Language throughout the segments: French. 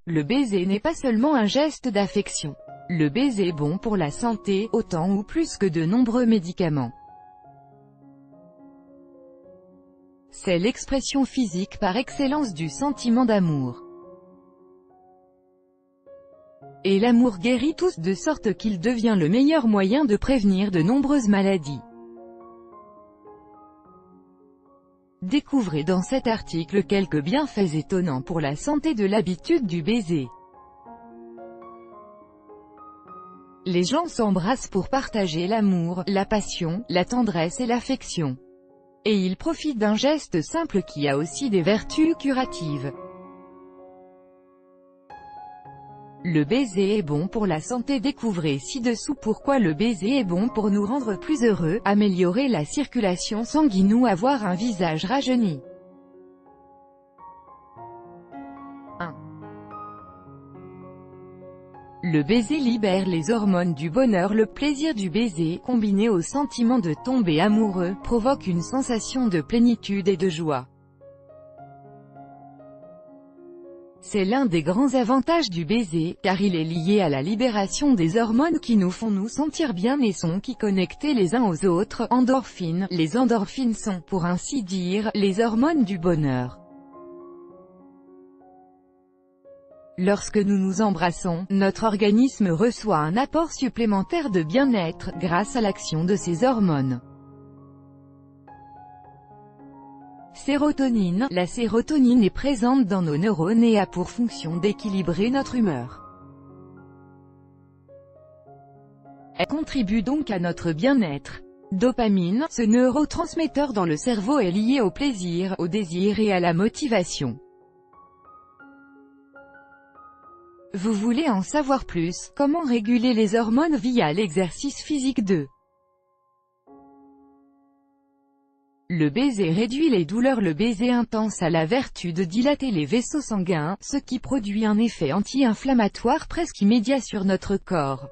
Le baiser n'est pas seulement un geste d'affection. Le baiser est bon pour la santé, autant ou plus que de nombreux médicaments. C'est l'expression physique par excellence du sentiment d'amour. Et l'amour guérit tous de sorte qu'il devient le meilleur moyen de prévenir de nombreuses maladies. Découvrez dans cet article quelques bienfaits étonnants pour la santé de l'habitude du baiser. Les gens s'embrassent pour partager l'amour, la passion, la tendresse et l'affection. Et ils profitent d'un geste simple qui a aussi des vertus curatives. Le baiser est bon pour la santé. Découvrez ci-dessous pourquoi le baiser est bon pour nous rendre plus heureux, améliorer la circulation sanguine ou avoir un visage rajeuni. 1. Le baiser libère les hormones du bonheur. Le plaisir du baiser, combiné au sentiment de tomber amoureux, provoque une sensation de plénitude et de joie. C'est l'un des grands avantages du baiser, car il est lié à la libération des hormones qui nous font nous sentir bien et sont qui connectés les uns aux autres. Endorphines. Les endorphines sont, pour ainsi dire, les hormones du bonheur. Lorsque nous nous embrassons, notre organisme reçoit un apport supplémentaire de bien-être, grâce à l'action de ces hormones. Sérotonine. La sérotonine est présente dans nos neurones et a pour fonction d'équilibrer notre humeur. Elle contribue donc à notre bien-être. Dopamine. Ce neurotransmetteur dans le cerveau est lié au plaisir, au désir et à la motivation. Vous voulez en savoir plus? Comment réguler les hormones via l'exercice physique 2. Le baiser réduit les douleurs. Le baiser intense a la vertu de dilater les vaisseaux sanguins, ce qui produit un effet anti-inflammatoire presque immédiat sur notre corps.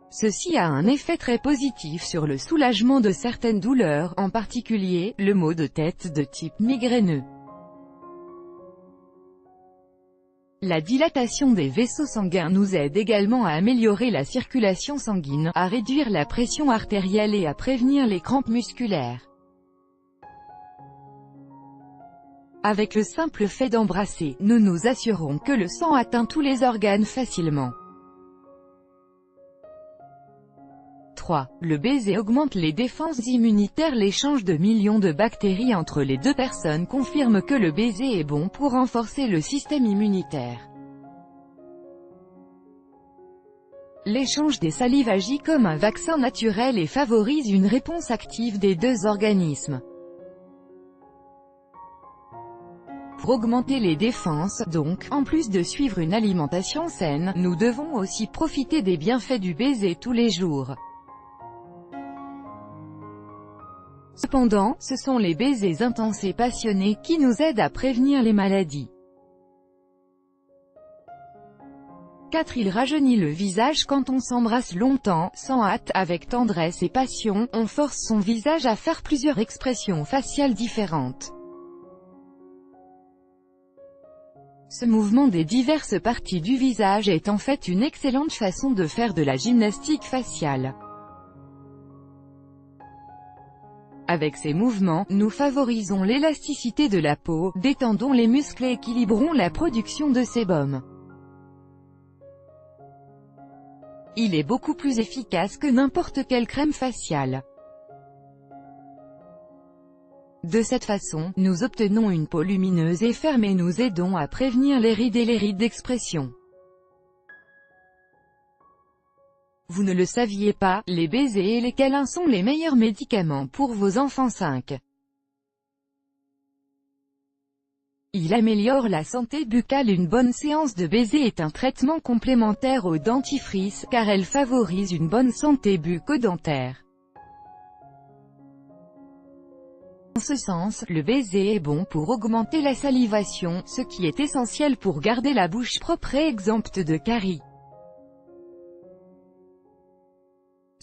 Ceci a un effet très positif sur le soulagement de certaines douleurs, en particulier, le maux de tête de type migraineux. La dilatation des vaisseaux sanguins nous aide également à améliorer la circulation sanguine, à réduire la pression artérielle et à prévenir les crampes musculaires. Avec le simple fait d'embrasser, nous nous assurons que le sang atteint tous les organes facilement. 3. Le baiser augmente les défenses immunitaires. L'échange de millions de bactéries entre les deux personnes confirme que le baiser est bon pour renforcer le système immunitaire. L'échange des salives agit comme un vaccin naturel et favorise une réponse active des deux organismes. Pour augmenter les défenses, donc, en plus de suivre une alimentation saine, nous devons aussi profiter des bienfaits du baiser tous les jours. Cependant, ce sont les baisers intenses et passionnés qui nous aident à prévenir les maladies. 4. Il rajeunit le visage. Quand on s'embrasse longtemps, sans hâte, avec tendresse et passion, on force son visage à faire plusieurs expressions faciales différentes. Ce mouvement des diverses parties du visage est en fait une excellente façon de faire de la gymnastique faciale. Avec ces mouvements, nous favorisons l'élasticité de la peau, détendons les muscles et équilibrons la production de sébum. Il est beaucoup plus efficace que n'importe quelle crème faciale. De cette façon, nous obtenons une peau lumineuse et ferme et nous aidons à prévenir les rides et les rides d'expression. Vous ne le saviez pas, les baisers et les câlins sont les meilleurs médicaments pour vos enfants. 5. Il améliore la santé buccale. Une bonne séance de baiser est un traitement complémentaire au dentifrice, car elle favorise une bonne santé bucco-dentaire. En ce sens, le baiser est bon pour augmenter la salivation, ce qui est essentiel pour garder la bouche propre et exempte de caries.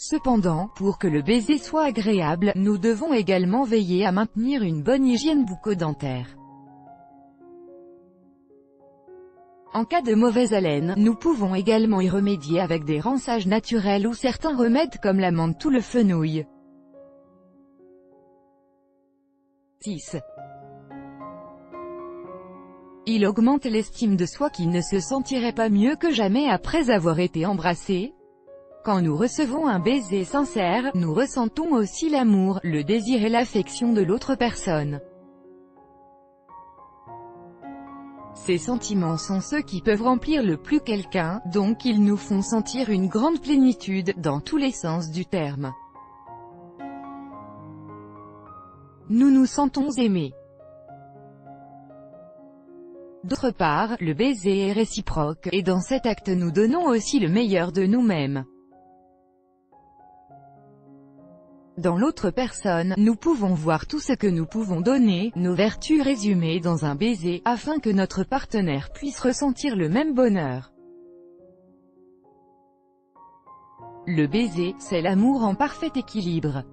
Cependant, pour que le baiser soit agréable, nous devons également veiller à maintenir une bonne hygiène bucco-dentaire. En cas de mauvaise haleine, nous pouvons également y remédier avec des rinçages naturels ou certains remèdes comme la menthe ou le fenouil. 6. Il augmente l'estime de soi. Qui ne se sentirait pas mieux que jamais après avoir été embrassé? Quand nous recevons un baiser sincère, nous ressentons aussi l'amour, le désir et l'affection de l'autre personne. Ces sentiments sont ceux qui peuvent remplir le plus quelqu'un, donc ils nous font sentir une grande plénitude, dans tous les sens du terme. Nous nous sentons aimés. D'autre part, le baiser est réciproque, et dans cet acte nous donnons aussi le meilleur de nous-mêmes. Dans l'autre personne, nous pouvons voir tout ce que nous pouvons donner, nos vertus résumées dans un baiser, afin que notre partenaire puisse ressentir le même bonheur. Le baiser, c'est l'amour en parfait équilibre.